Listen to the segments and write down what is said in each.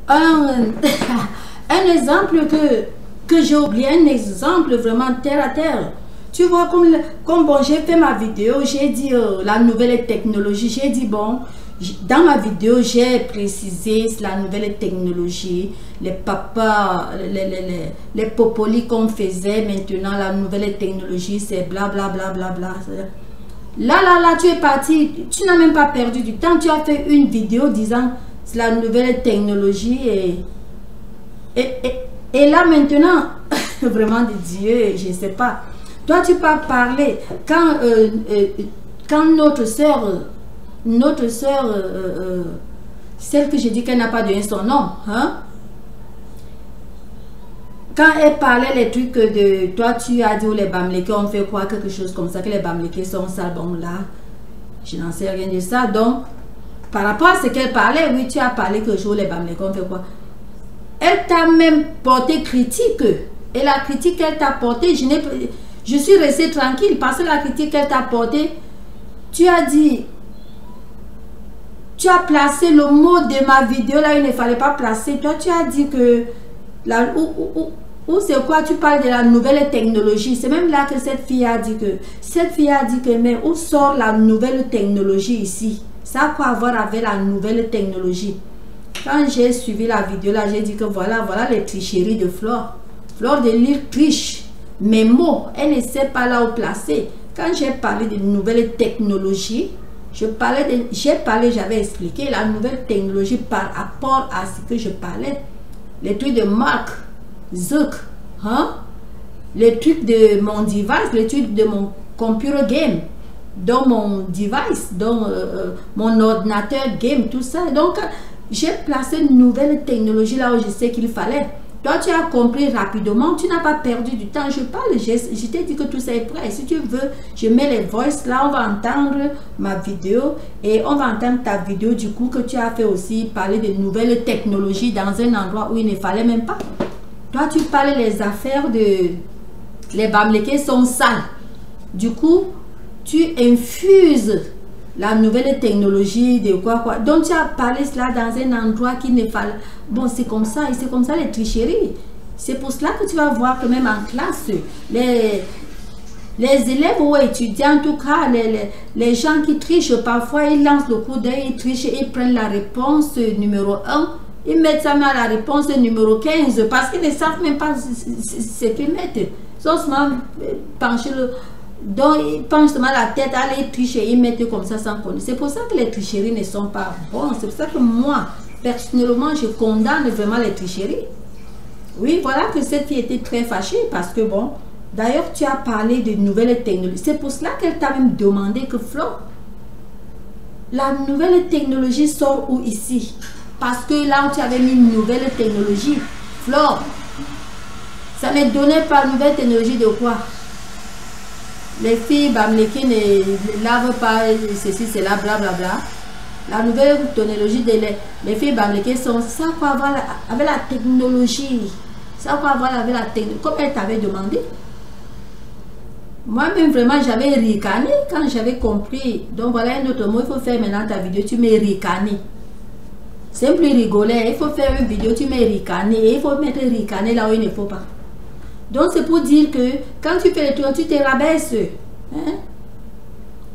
Un, un exemple que j'ai oublié, un exemple vraiment terre à terre. Tu vois, comme bon, j'ai fait ma vidéo, j'ai dit la nouvelle technologie, j'ai dit bon, dans ma vidéo, j'ai précisé la nouvelle technologie, les papas, les popolis qu'on faisait maintenant, la nouvelle technologie, c'est bla bla bla bla bla. Là, tu es parti, tu n'as même pas perdu du temps, tu as fait une vidéo disant c'est la nouvelle technologie et là maintenant, vraiment de Dieu, je ne sais pas. Toi, tu peux parler quand notre soeur, celle que je dis qu'elle n'a pas donné son nom, hein? Quand elle parlait les trucs de toi, tu as dit, les Bamileke ont fait quoi, quelque chose comme ça, que les Bamileke sont sales. Bon, là, je n'en sais rien de ça. Donc, par rapport à ce qu'elle parlait, oui, tu as parlé que les Bamileke ont fait quoi. Elle t'a même porté critique. Et la critique qu'elle t'a portée, je suis restée tranquille parce que la critique qu'elle t'a portée, tu as dit, tu as placé le mot de ma vidéo là, il ne fallait pas placer. Toi, tu as dit que c'est quoi, tu parles de la nouvelle technologie. C'est même là que cette fille a dit que, mais où sort la nouvelle technologie ici? Ça a quoi à voir avec la nouvelle technologie? Quand j'ai suivi la vidéo là, j'ai dit que voilà les tricheries de Flore. Flore de lire triche. Mes mots, elle ne sait pas là où placer. Quand j'ai parlé de nouvelles technologies, j'avais expliqué la nouvelle technologie par rapport à ce que je parlais. Les trucs de Mark Zuck, hein? Les trucs de mon device, les trucs de mon computer game, dans mon device, dans mon ordinateur game, tout ça. Donc, j'ai placé une nouvelle technologie là où je sais qu'il fallait. Toi, tu as compris rapidement, tu n'as pas perdu du temps. Je parle, je t'ai dit que tout ça est prêt. Si tu veux, je mets les voices là, on va entendre ma vidéo et on va entendre ta vidéo du coup que tu as fait aussi parler de nouvelles technologies dans un endroit où il ne fallait même pas. Toi, tu parles les affaires de... Les Bamileke sont sales. Du coup, tu infuses la nouvelle technologie de quoi. Donc, tu as parlé cela dans un endroit qui ne fallait... Bon, c'est comme ça, et c'est comme ça les tricheries. C'est pour cela que tu vas voir que même en classe, les élèves ou étudiants, en tout cas, les gens qui trichent, parfois, ils lancent le coup d'œil, ils trichent, ils prennent la réponse numéro 1, ils mettent ça à la réponse numéro 15, parce qu'ils ne savent même pas ce qu'ils mettent. Ils sont seulement penchés donc, ils penchent seulement la tête, aller tricher, ils mettent comme ça sans connaître. C'est pour ça que les tricheries ne sont pas bonnes. C'est pour ça que moi, personnellement, je condamne vraiment les tricheries. Oui, voilà que cette fille était très fâchée parce que bon, d'ailleurs, tu as parlé de nouvelles technologies. C'est pour cela qu'elle t'a même demandé que Flore, la nouvelle technologie sort où ici? Parce que là où tu avais mis une nouvelle technologie, Flore, ça ne donnait pas nouvelle technologie de quoi? Les filles Bamileke ne lavent pas ceci, cela, blablabla. La nouvelle technologie les filles Bamileke sont ça quoi avoir avec la technologie. Ça quoi avoir avec la technologie. Comme elle t'avait demandé. Moi-même, vraiment, j'avais ricané quand j'avais compris. Donc voilà un autre mot. Il faut faire maintenant ta vidéo. Tu mets ricané. C'est plus rigoler. Il faut faire une vidéo. Tu mets ricané. Et il faut mettre ricané là où il ne faut pas. Donc c'est pour dire que quand tu fais le tour, tu te rabaisses. Hein?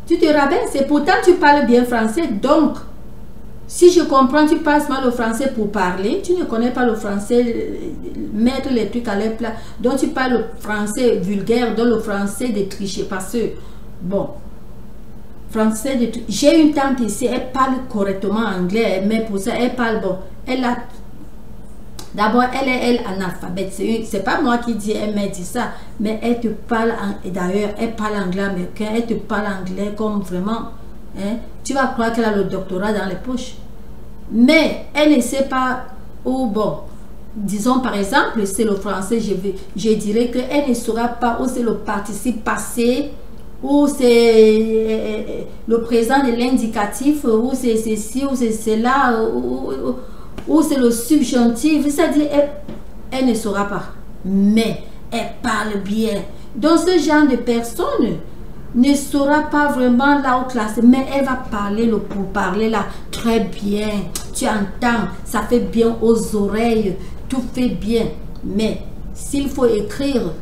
Tu te rabaisses. Et pourtant tu parles bien français. Donc, si je comprends, tu passes mal le français pour parler. Tu ne connais pas le français, mettre les trucs à leur plat. Donc tu parles le français vulgaire, donc le français de tricher. Parce que, bon, français de tricher. J'ai une tante ici, elle parle correctement anglais. Mais pour ça, elle parle, bon, elle a... D'abord, elle est analphabète. C'est pas moi qui dis, elle m'a dit ça. Mais elle te parle, d'ailleurs, elle parle anglais américain. Elle te parle anglais comme vraiment. Hein, tu vas croire qu'elle a le doctorat dans les poches. Mais elle ne sait pas où, bon. Disons par exemple, c'est le français, je dirais qu'elle ne saura pas où c'est le participe passé, où c'est le présent de l'indicatif, où c'est ceci, où c'est cela, ou c'est le subjonctif, c'est-à-dire elle ne saura pas, mais elle parle bien. Donc ce genre de personnes, ne saura pas vraiment là où classer, mais elle va parler le pourparler là très bien. Tu entends, ça fait bien aux oreilles, tout fait bien. Mais s'il faut écrire,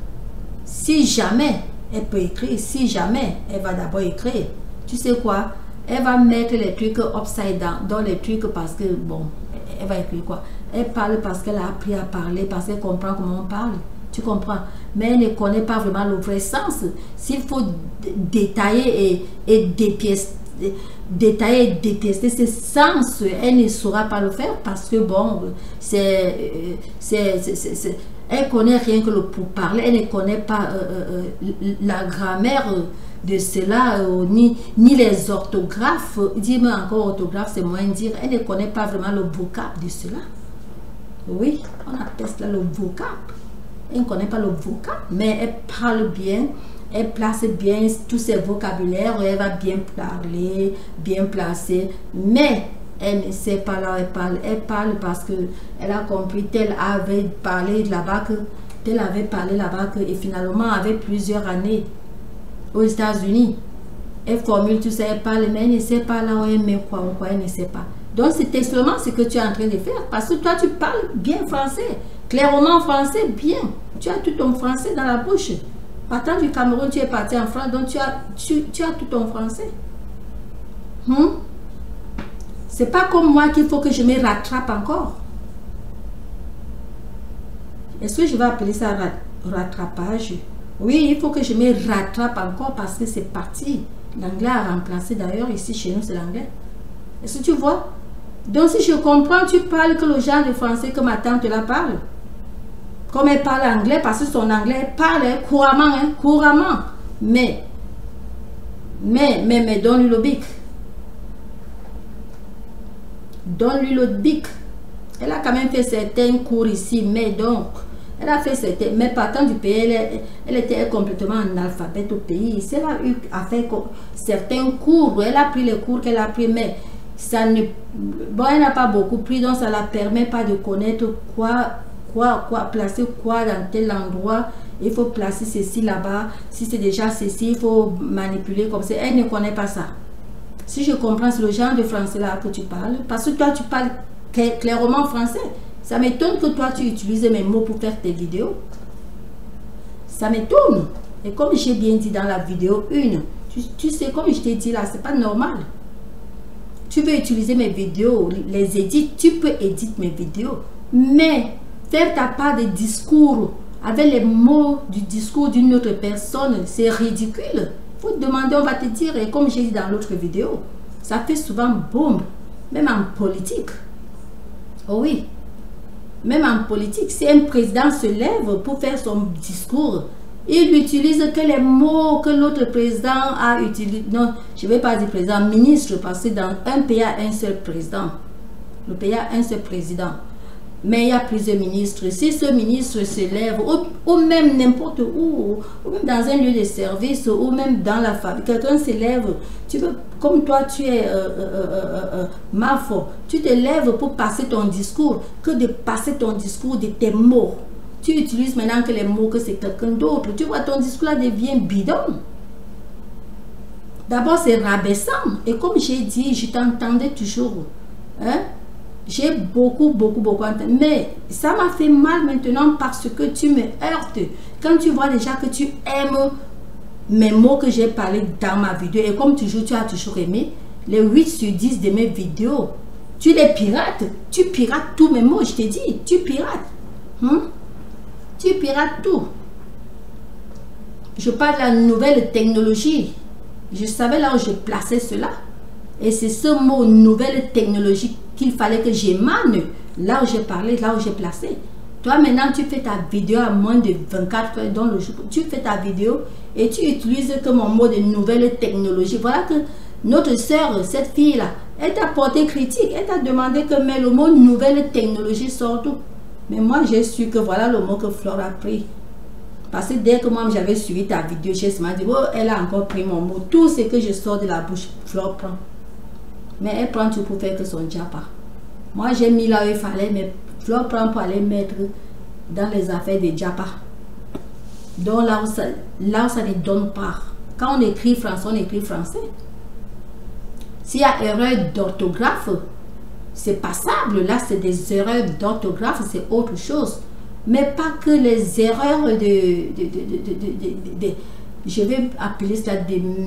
si jamais elle peut écrire, si jamais elle va d'abord écrire, tu sais quoi? Elle va mettre les trucs upside down, dans les trucs parce que, bon, elle va écrire quoi? Elle parle parce qu'elle a appris à parler, parce qu'elle comprend comment on parle. Tu comprends? Mais elle ne connaît pas vraiment le vrai sens. S'il faut détailler et détester ce sens, elle ne saura pas le faire parce que, bon, elle connaît rien que le pourparler, elle ne connaît pas la grammaire de cela, ni les orthographes. Dis-moi encore orthographe, c'est moins dire. Elle ne connaît pas vraiment le vocable de cela. Oui, on appelle cela le vocable. Elle ne connaît pas le vocable, mais elle parle bien, elle place bien tous ses vocabulaires, elle va bien parler, bien placer, mais elle ne sait pas là où elle parle parce qu'elle a compris, tel avait parlé là-bas, et finalement avec plusieurs années aux États-Unis, elle formule tout ça, elle parle, mais elle ne sait pas là où elle met quoi, elle ne sait pas. Donc c'est seulement ce que tu es en train de faire, parce que toi tu parles bien français, clairement français, bien. Tu as tout ton français dans la bouche. Partant du Cameroun, tu es parti en France, donc tu as tout ton français. C'est pas comme moi qu'il faut que je me rattrape encore. Est-ce que je vais appeler ça rattrapage? Oui, il faut que je me rattrape encore parce que c'est parti. L'anglais a remplacé d'ailleurs, ici chez nous c'est l'anglais. Est-ce que tu vois? Donc si je comprends, tu parles que le genre de français que ma tante là parle. Comme elle parle anglais, parce que son anglais, elle parle couramment, couramment. Mais donne-lui le bic. Donne-lui le bic. Elle a quand même fait certains cours ici, mais donc, elle a fait certains, mais partant du pays, elle était complètement analphabète au pays. Elle a eu à faire certains cours, elle a pris les cours qu'elle a pris, mais ça ne, bon, elle n'a pas beaucoup pris, donc ça ne la permet pas de connaître placer quoi dans tel endroit. Il faut placer ceci là-bas. Si c'est déjà ceci, il faut manipuler comme ça. Elle ne connaît pas ça. Si je comprends, c'est le genre de français là que tu parles. Parce que toi, tu parles clairement français. Ça m'étonne que toi, tu utilises mes mots pour faire tes vidéos. Ça m'étonne. Et comme j'ai bien dit dans la vidéo 1, tu sais, comme je t'ai dit là, c'est pas normal. Tu veux utiliser mes vidéos, les éditer, tu peux éditer mes vidéos. Mais faire ta part de discours avec les mots du discours d'une autre personne, c'est ridicule. Il faut te demander, on va te dire, et comme j'ai dit dans l'autre vidéo, ça fait souvent bombe, même en politique. Oh oui, même en politique, si un président se lève pour faire son discours, il n'utilise que les mots que l'autre président a utilisés. Non, je ne vais pas dire président, ministre, parce que dans un pays, il y a un seul président. Le pays a un seul président. Mais il y a plusieurs ministres. Si ce ministre se lève, ou même n'importe où, ou même dans un lieu de service, ou même dans la famille, quelqu'un se lève, tu veux, comme toi tu es Mafo, tu te lèves pour passer ton discours, que de passer ton discours de tes mots. Tu utilises maintenant que les mots que c'est quelqu'un d'autre. Tu vois, ton discours là devient bidon. D'abord, c'est rabaissant. Et comme j'ai dit, je t'entendais toujours. Hein? J'ai beaucoup entendu. Mais ça m'a fait mal maintenant parce que tu me heurtes. Quand tu vois déjà que tu aimes mes mots que j'ai parlé dans ma vidéo, et comme toujours, tu as toujours aimé, les 8 sur 10 de mes vidéos, tu les pirates. Tu pirates tous mes mots, je t'ai dit. Tu pirates. Tu pirates tout. Je parle de la nouvelle technologie. Je savais là où je plaçais cela. Et c'est ce mot nouvelle technologie qu'il fallait que j'émane là où j'ai parlé, là où j'ai placé. Toi maintenant tu fais ta vidéo à moins de 24 heures dans le jour. Tu fais ta vidéo et tu utilises que mon mot de nouvelle technologie. Voilà que notre soeur, cette fille là, elle t'a porté critique. Elle t'a demandé que mais le mot nouvelle technologie sort tout. Mais moi j'ai su que voilà le mot que Flore a pris. Parce que dès que moi j'avais suivi ta vidéo, j'ai dit, oh, elle a encore pris mon mot. Tout ce que je sors de la bouche, Flore prend. Mais elle prend tout pour faire que son diapa. Moi j'ai mis là où il fallait, mais Flore prend pour aller mettre dans les affaires de diapa. Donc là où ça ne donne pas. Quand on écrit français, on écrit français. S'il y a erreur d'orthographe, c'est passable. Là, c'est des erreurs d'orthographe, c'est autre chose. Mais pas que les erreurs je vais appeler ça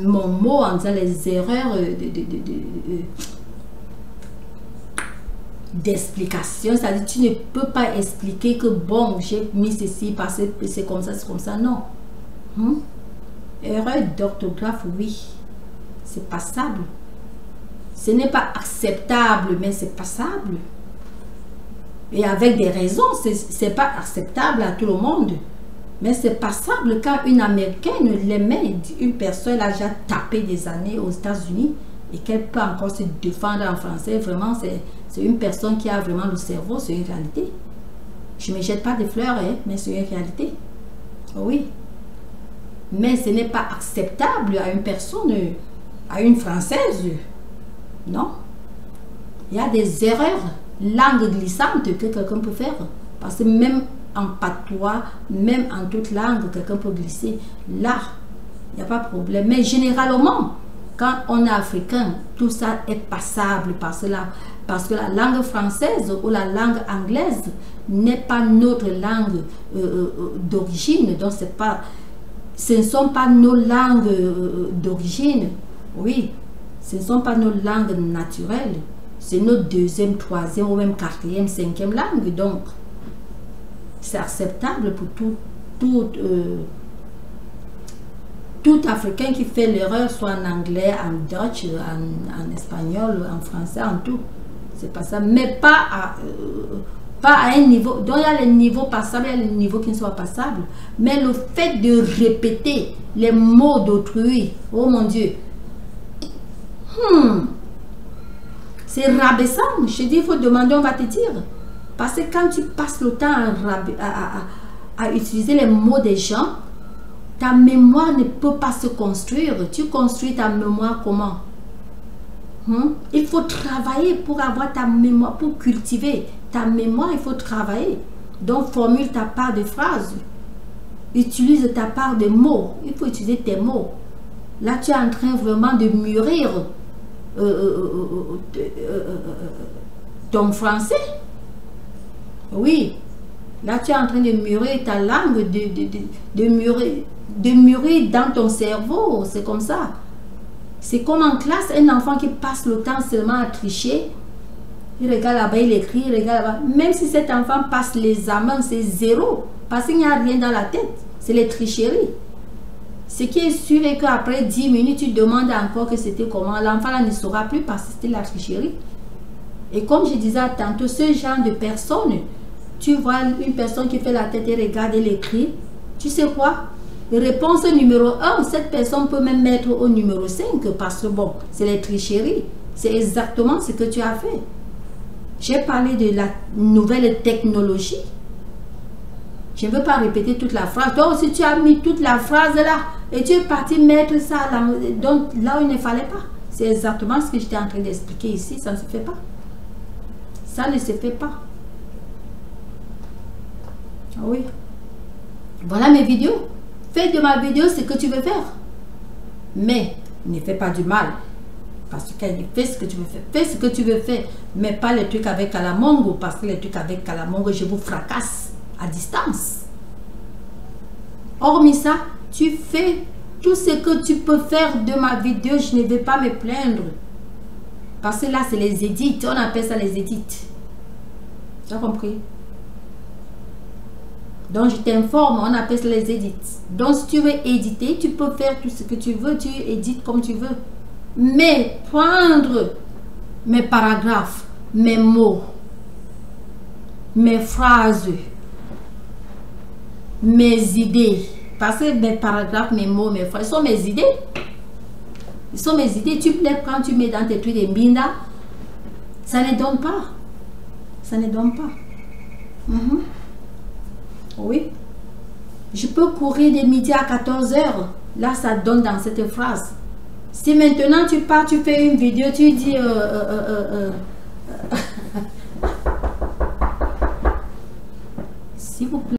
mon mot en disant les erreurs d'explication. C'est-à-dire, tu ne peux pas expliquer que bon, j'ai mis ceci parce que c'est comme ça, non. Erreur d'orthographe, oui, c'est passable. Ce n'est pas acceptable, mais c'est passable. Et avec des raisons, c'est pas acceptable à tout le monde. Mais c'est passable quand une Américaine l'aimait, une personne a déjà tapé des années aux États-Unis et qu'elle peut encore se défendre en français. Vraiment, c'est une personne qui a vraiment le cerveau, c'est une réalité. Je ne me jette pas des fleurs, hein, mais c'est une réalité. Oui. Mais ce n'est pas acceptable à une personne, à une Française. Non. Il y a des erreurs, langue glissante que quelqu'un peut faire. Parce que même en patois, même en toute langue, quelqu'un peut glisser. Là, il n'y a pas de problème. Mais généralement, quand on est africain, tout ça est passable parce que la langue française ou la langue anglaise n'est pas notre langue d'origine. Donc, ce ne sont pas nos langues d'origine. Oui, ce ne sont pas nos langues naturelles. C'est notre deuxième, troisième ou même quatrième, cinquième langue. Donc, c'est acceptable pour tout Africain qui fait l'erreur, soit en anglais, en Dutch, en espagnol, en français, en tout. C'est pas ça. Mais pas à un niveau. Donc, il y a les niveaux passables, il y a les niveaux qui ne sont pas passables. Mais le fait de répéter les mots d'autrui, oh mon Dieu, c'est rabaissant. Je dis, il faut demander, on va te dire. Parce que quand tu passes le temps à utiliser les mots des gens, ta mémoire ne peut pas se construire. Tu construis ta mémoire comment? Il faut travailler pour avoir ta mémoire, pour cultiver ta mémoire, il faut travailler. Donc, formule ta part de phrases. Utilise ta part de mots. Il faut utiliser tes mots. Là, tu es en train vraiment de mûrir ton français. Oui. Là, tu es en train de mûrir ta langue, de mûrir dans ton cerveau. C'est comme ça. C'est comme en classe, un enfant qui passe le temps seulement à tricher. Il regarde là-bas, il écrit, il regarde là-bas. Même si cet enfant passe l'examen, c'est zéro. Parce qu'il n'y a rien dans la tête. C'est les tricheries. Ce qui est sûr est qu'après 10 minutes, tu demandes encore que c'était comment. L'enfant là ne saura plus parce que c'était la tricherie. Et comme je disais tantôt, ce genre de personnes, tu vois une personne qui fait la tête et regarde et l'écrit, tu sais quoi? Réponse numéro 1, cette personne peut même mettre au numéro 5 parce que bon, c'est les tricheries. C'est exactement ce que tu as fait. J'ai parlé de la nouvelle technologie. Je ne veux pas répéter toute la phrase. Toi aussi, tu as mis toute la phrase là et tu es parti mettre ça donc, là où il ne fallait pas. C'est exactement ce que j'étais en train d'expliquer ici. Ça ne se fait pas. Ça ne se fait pas. Ah oui. Voilà mes vidéos. Fais de ma vidéo ce que tu veux faire. Mais ne fais pas du mal. Parce que fais ce que tu veux faire. Fais ce que tu veux faire. Mais pas les trucs avec Kalamongo. Parce que les trucs avec Kalamongo, je vous fracasse à distance. Hormis ça, tu fais tout ce que tu peux faire de ma vidéo. Je ne vais pas me plaindre. Parce que là, c'est les édits. On appelle ça les édits. Tu as compris? Donc, je t'informe, on appelle ça les édits. Donc, si tu veux éditer, tu peux faire tout ce que tu veux. Tu édites comme tu veux. Mais prendre mes paragraphes, mes mots, mes phrases, mes idées. Parce que mes paragraphes, mes mots, mes phrases, ils sont mes idées. Ils sont mes idées. Tu les prends, tu mets dans tes trucs de Mbinda. Ça ne donne pas. Ça ne donne pas. Oui. Je peux courir de midi à 14 h. Là, ça donne dans cette phrase. Si maintenant tu pars, tu fais une vidéo, tu dis... S'il vous plaît.